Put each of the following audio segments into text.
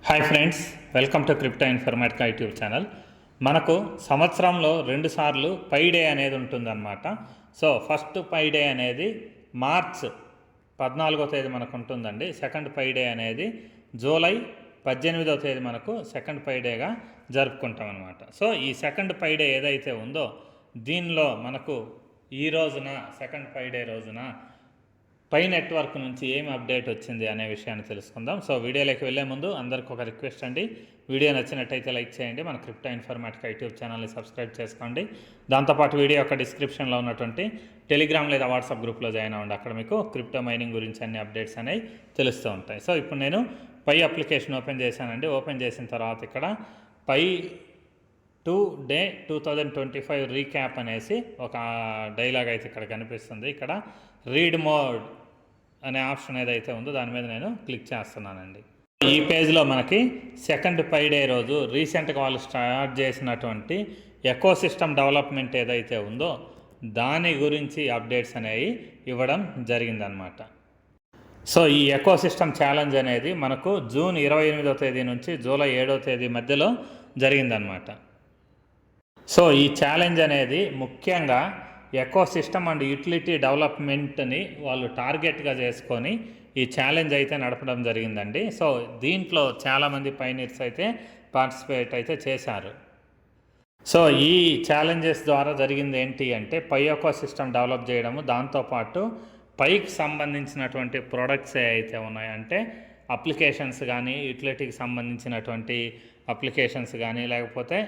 Hi friends, welcome to crypto Informatica YouTube channel. మనకు సంవత్సరంలో 2 సార్లు పై డే అనేది ఉంటుందన్నమాట. సో ఫస్ట్ పై డే అనేది మార్చ్ 14వ తేదీ మనకు ఉంటుందండి. సెకండ్ పై డే అనేది జూలై 18వ తేదీ మనకు సెకండ్ పై డేగా జరుపుకుంటాం అనమాట. సో ఈ సెకండ్ పై డే ఏదైతే ఉందో దీనిలో మనకు ఈ రోజున సెకండ్ పై డే రోజున పై నెట్వర్క్ నుంచి ఏం అప్డేట్ వచ్చింది అనే విషయాన్ని తెలుసుకుందాం. సో వీడియోలోకి వెళ్ళే ముందు అందరికీ ఒక రిక్వెస్ట్ అండి, వీడియో నచ్చినట్టయితే లైక్ చేయండి, మన క్రిప్టో ఇన్ఫర్మేటికా యూట్యూబ్ ఛానల్ని సబ్స్క్రైబ్ చేసుకోండి. దాంతోపాటు వీడియో యొక్క డిస్క్రిప్షన్లో ఉన్నటువంటి టెలిగ్రామ్ లేదా వాట్సాప్ గ్రూప్లో జాయిన్ అవ్వండి. అక్కడ మీకు క్రిప్టో మైనింగ్ గురించి అన్ని అప్డేట్స్ అనేవి తెలుస్తూ ఉంటాయి. సో ఇప్పుడు నేను పై అప్లికేషన్ ఓపెన్ చేశానండి. ఓపెన్ చేసిన తర్వాత ఇక్కడ పై 2 డే 2025 రీక్యాప్ అనేసి ఒక డైలాగ్ అయితే ఇక్కడ కనిపిస్తుంది. ఇక్కడ రీడ్ మోడ్ అనే ఆప్షన్ ఏదైతే ఉందో దాని మీద నేను క్లిక్ చేస్తున్నానండి. ఈ పేజ్లో మనకి సెకండ్ పై డే రోజు రీసెంట్గా వాళ్ళు స్టార్ట్ చేసినటువంటి ఎకోసిస్టమ్ డెవలప్మెంట్ ఏదైతే ఉందో దాని గురించి అప్డేట్స్ అనేవి ఇవ్వడం జరిగిందనమాట. సో ఈ ఎకోసిస్టమ్ ఛాలెంజ్ అనేది మనకు జూన్ 28వ తేదీ నుంచి జూలై 7వ తేదీ మధ్యలో జరిగిందనమాట. సో ఈ ఛాలెంజ్ అనేది ముఖ్యంగా ఎకోసిస్టమ్ అండ్ యూటిలిటీ డెవలప్మెంట్ని వాళ్ళు టార్గెట్గా చేసుకొని ఈ ఛాలెంజ్ అయితే నడపడం జరిగిందండి. సో దీంట్లో చాలామంది పైనీర్స్ అయితే పార్టిసిపేట్ అయితే చేశారు. సో ఈ ఛాలెంజెస్ ద్వారా జరిగింది ఏంటి అంటే పై ఎకోసిస్టమ్ డెవలప్ చేయడము, దాంతోపాటు పైకి సంబంధించినటువంటి ప్రొడక్ట్స్ ఏవైతే ఉన్నాయంటే అప్లికేషన్స్ కానీ, యూటిలిటీకి సంబంధించినటువంటి అప్లికేషన్స్ కానీ, లేకపోతే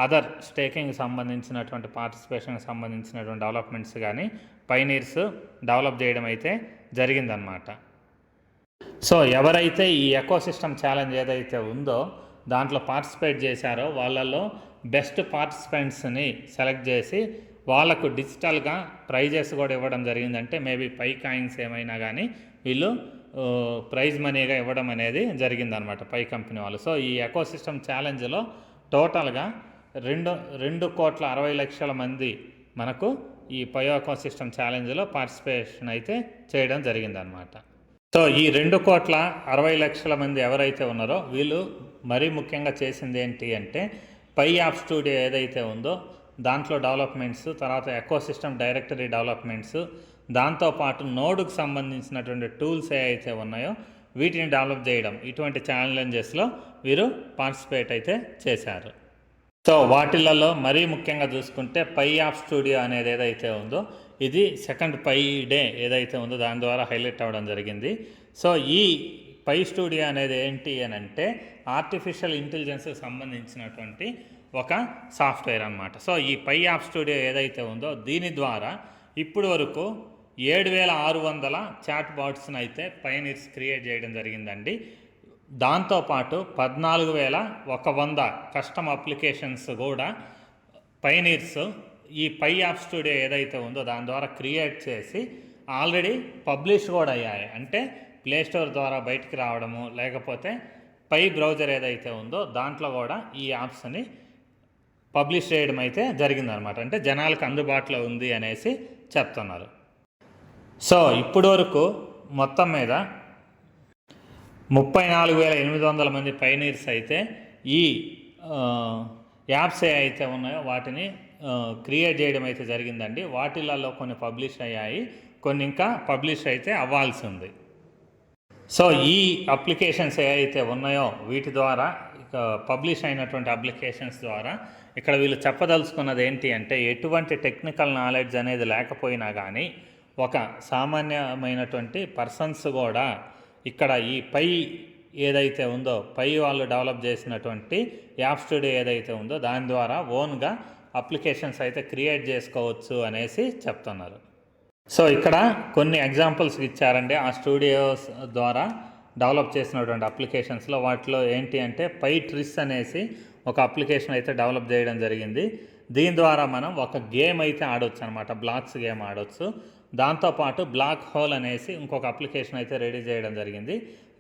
అదర్ స్టేకింగ్ సంబంధించినటువంటి పార్టిసిపేషన్కి సంబంధించినటువంటి డెవలప్మెంట్స్ కానీ పైనీర్స్ డెవలప్ చేయడం అయితే జరిగిందనమాట. సో ఎవరైతే ఈ ఎకోసిస్టమ్ ఛాలెంజ్ ఏదైతే ఉందో దాంట్లో పార్టిసిపేట్ చేశారో వాళ్ళల్లో బెస్ట్ పార్టిసిపెంట్స్ని సెలెక్ట్ చేసి వాళ్ళకు డిజిటల్గా ప్రైజెస్ కూడా ఇవ్వడం జరిగిందంటే మేబీ పై కాయిన్స్ ఏమైనా కానీ వీళ్ళు ప్రైజ్ మనీగా ఇవ్వడం అనేది జరిగిందనమాట పై కంపెనీ వాళ్ళు. సో ఈ ఎకోసిస్టమ్ ఛాలెంజ్లో టోటల్గా 2,60,00,000 మంది మనకు ఈ పై ఎకోసిస్టమ్ ఛాలెంజ్లో పార్టిసిపేషన్ అయితే చేయడం జరిగిందనమాట. సో ఈ 2,60,00,000 మంది ఎవరైతే ఉన్నారో వీళ్ళు మరీ ముఖ్యంగా చేసింది ఏంటి అంటే పై యాప్ స్టూడియో ఏదైతే ఉందో దాంట్లో డెవలప్మెంట్స్, తర్వాత ఎకోసిస్టమ్ డైరెక్టరీ డెవలప్మెంట్స్, దాంతోపాటు నోడ్కి సంబంధించినటువంటి టూల్స్ ఏవైతే ఉన్నాయో వీటిని డెవలప్ చేయడం, ఇటువంటి ఛాలెంజెస్లో వీరు పార్టిసిపేట్ అయితే చేశారు. సో వాటిలలో మరీ ముఖ్యంగా చూసుకుంటే పై యాప్ స్టూడియో అనేది ఏదైతే ఉందో ఇది సెకండ్ పై డే ఏదైతే ఉందో దాని ద్వారా హైలైట్ అవ్వడం జరిగింది. సో ఈ పై స్టూడియో అనేది ఏంటి అని అంటే ఆర్టిఫిషియల్ ఇంటెలిజెన్స్కి సంబంధించినటువంటి ఒక సాఫ్ట్వేర్ అనమాట. సో ఈ పై యాప్ స్టూడియో ఏదైతే ఉందో దీని ద్వారా ఇప్పుడు వరకు 7,600 చాట్ బాట్స్ని అయితే పైనీర్స్ క్రియేట్ చేయడం జరిగిందండి. దాంతోపాటు 14,100 కస్టమ్ అప్లికేషన్స్ కూడా పైనీర్స్ ఈ పై యాప్ స్టూడియో ఏదైతే ఉందో దాని ద్వారా క్రియేట్ చేసి ఆల్రెడీ పబ్లిష్ కూడా అయ్యాయి. అంటే ప్లేస్టోర్ ద్వారా బయటికి రావడము, లేకపోతే పై బ్రౌజర్ ఏదైతే ఉందో దాంట్లో కూడా ఈ యాప్స్ని పబ్లిష్ చేయడం అయితే జరిగిందనమాట. అంటే జనాలకు అందుబాటులో ఉంది అనేసి చెప్తున్నారు. సో ఇప్పటి వరకు మొత్తం మీద 34,800 మంది పైనీర్స్ అయితే ఈ యాప్స్ అయితే ఉన్నాయో వాటిని క్రియేట్ చేయడం అయితే జరిగిందండి. వాటిలలో కొన్ని పబ్లిష్ అయ్యాయి, కొన్ని ఇంకా పబ్లిష్ అయితే అవ్వాల్సి ఉంది. సో ఈ అప్లికేషన్స్ ఏవైతే ఉన్నాయో వీటి ద్వారా పబ్లిష్ అయినటువంటి అప్లికేషన్స్ ద్వారా ఇక్కడ వీళ్ళు చెప్పదలుచుకున్నది ఏంటి అంటే ఎటువంటి టెక్నికల్ నాలెడ్జ్ అనేది లేకపోయినా కానీ ఒక సామాన్యమైనటువంటి పర్సన్స్ కూడా ఇక్కడ ఈ పై ఏదైతే ఉందో పై వాళ్ళు డెవలప్ చేసినటువంటి యాప్ స్టూడియో ఏదైతే ఉందో దాని ద్వారా ఓన్గా అప్లికేషన్స్ అయితే క్రియేట్ చేసుకోవచ్చు అనేసి చెప్తున్నారు. సో ఇక్కడ కొన్ని ఎగ్జాంపుల్స్ ఇచ్చారండి ఆ స్టూడియోస్ ద్వారా డెవలప్ చేసినటువంటి అప్లికేషన్స్లో. వాటిలో ఏంటి అంటే పై ట్రిస్ అనేసి ఒక అప్లికేషన్ అయితే డెవలప్ చేయడం జరిగింది. దీని ద్వారా మనం ఒక గేమ్ అయితే ఆడవచ్చు అనమాట, బ్లాక్స్ గేమ్ ఆడవచ్చు. దాంతోపాటు బ్లాక్ హోల్ అనేసి ఇంకొక అప్లికేషన్ అయితే రెడీ చేయడం జరిగింది.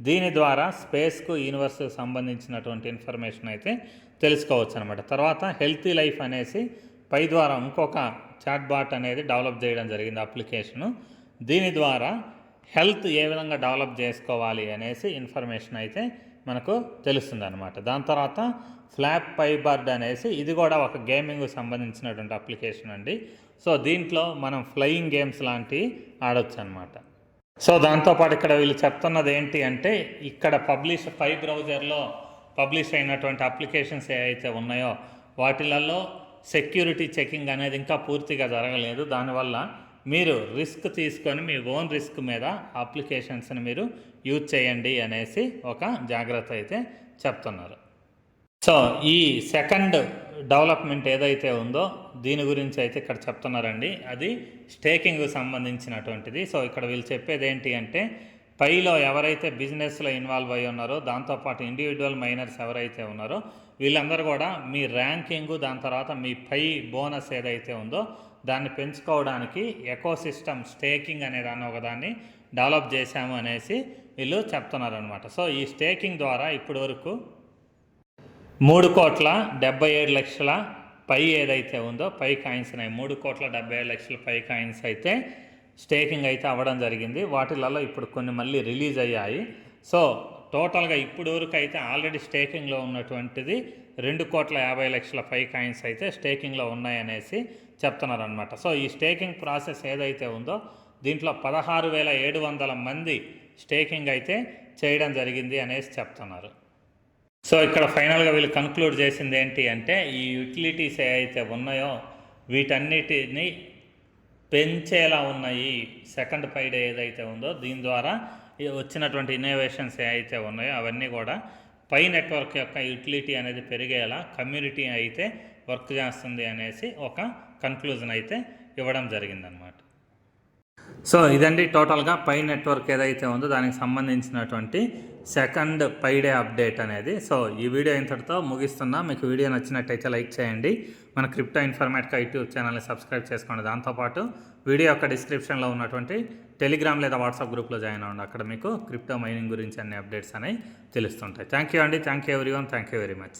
దీని ద్వారా స్పేస్కు, యూనివర్స్కు సంబంధించినటువంటి ఇన్ఫర్మేషన్ అయితే తెలుసుకోవచ్చు అనమాట. తర్వాత హెల్తీ లైఫ్ అనేసి పై ద్వారా ఇంకొక చాట్ బాట్ అనేది డెవలప్ చేయడం జరిగింది అప్లికేషను. దీని ద్వారా హెల్త్ ఏ విధంగా డెవలప్ చేసుకోవాలి అనేసి ఇన్ఫర్మేషన్ అయితే మనకు తెలుస్తుంది అనమాట. దాని తర్వాత ఫ్లాప్ పైబర్డ్ అనేసి ఇది కూడా ఒక గేమింగ్ సంబంధించినటువంటి అప్లికేషన్ అండి. సో దీంట్లో మనం ఫ్లయింగ్ గేమ్స్ లాంటివి ఆడొచ్చు అనమాట. సో దాంతోపాటు ఇక్కడ వీళ్ళు చెప్తున్నది ఏంటి అంటే, ఇక్కడ పై బ్రౌజర్లో పబ్లిష్ అయినటువంటి అప్లికేషన్స్ ఏవైతే ఉన్నాయో వాటిలలో సెక్యూరిటీ చెకింగ్ అనేది ఇంకా పూర్తిగా జరగలేదు. దానివల్ల మీరు రిస్క్ తీసుకొని మీ ఓన్ రిస్క్ మీద అప్లికేషన్స్ని మీరు యూజ్ చేయండి అనేసి ఒక జాగ్రత్త అయితే చెప్తున్నారు. సో ఈ సెకండ్ డెవలప్మెంట్ ఏదైతే ఉందో దీని గురించి అయితే ఇక్కడ చెప్తున్నారండి. అది స్టేకింగ్కి సంబంధించినటువంటిది. సో ఇక్కడ వీళ్ళు చెప్పేది ఏంటి అంటే, పైలో ఎవరైతే బిజినెస్లో ఇన్వాల్వ్ అయ్యి ఉన్నారో, దాంతోపాటు ఇండివిజువల్ మైనర్స్ ఎవరైతే ఉన్నారో వీళ్ళందరూ కూడా మీ ర్యాంకింగు, దాని తర్వాత మీ పై బోనస్ ఏదైతే ఉందో దాన్ని పెంచుకోవడానికి ఎకోసిస్టమ్ స్టేకింగ్ అనే దాన్ని ఒకదాన్ని డెవలప్ చేశాము అనేసి వీళ్ళు చెప్తున్నారనమాట. సో ఈ స్టేకింగ్ ద్వారా ఇప్పటి వరకు 3,77,00,000 పై ఏదైతే ఉందో పై కాయిన్స్ ఉన్నాయి, 3,77,00,000 పై కాయిన్స్ అయితే స్టేకింగ్ అయితే అవ్వడం జరిగింది. వాటిలలో ఇప్పుడు కొన్ని మళ్ళీ రిలీజ్ అయ్యాయి. సో టోటల్గా ఇప్పుడు వరకు అయితే ఆల్రెడీ స్టేకింగ్లో ఉన్నటువంటిది 2,50,00,000 పై కాయిన్స్ అయితే స్టేకింగ్లో ఉన్నాయనేసి చెప్తున్నారనమాట. సో ఈ స్టేకింగ్ ప్రాసెస్ ఏదైతే ఉందో దీంట్లో 16,700 మంది స్టేకింగ్ అయితే చేయడం జరిగింది అనేసి చెప్తున్నారు. సో ఇక్కడ ఫైనల్గా వీళ్ళు కన్క్లూడ్ చేసింది ఏంటి అంటే, ఈ యూటిలిటీస్ ఏవైతే ఉన్నాయో వీటన్నిటిని పెంచేలా ఉన్నాయి సెకండ్ పైడే ఏదైతే ఉందో దీని ద్వారా వచ్చినటువంటి ఇన్నోవేషన్స్ ఏవైతే ఉన్నాయో అవన్నీ కూడా పై నెట్వర్క్ యొక్క యూటిలిటీ అనేది పెరిగేలా కమ్యూనిటీ అయితే వర్క్ చేస్తుంది అనేసి ఒక కన్క్లూజన్ అయితే ఇవ్వడం జరిగిందనమాట. సో ఇదండి టోటల్గా పై నెట్వర్క్ ఏదైతే ఉందో దానికి సంబంధించినటువంటి సెకండ్ పైడే అప్డేట్ అనేది. సో ఈ వీడియో ఇంతటితో ముగిస్తున్నా. మీకు వీడియో నచ్చినట్టయితే లైక్ చేయండి. మన క్రిప్టో ఇన్ఫర్మేటికా యూట్యూబ్ ఛానల్ని సబ్స్క్రైబ్ చేసుకోండి. దాంతోపాటు వీడియో యొక్క డిస్క్రిప్షన్లో ఉన్నటువంటి టెలిగ్రామ్ లేదా వాట్సాప్ గ్రూప్లో జాయిన్ అవ్వండి. అక్కడ మీకు క్రిప్టో మైనింగ్ గురించి అన్ని అప్డేట్స్ అనేవి తెలుస్తుంటాయి. థ్యాంక్ యూ అండి. Thank you everyone. Thank you very much.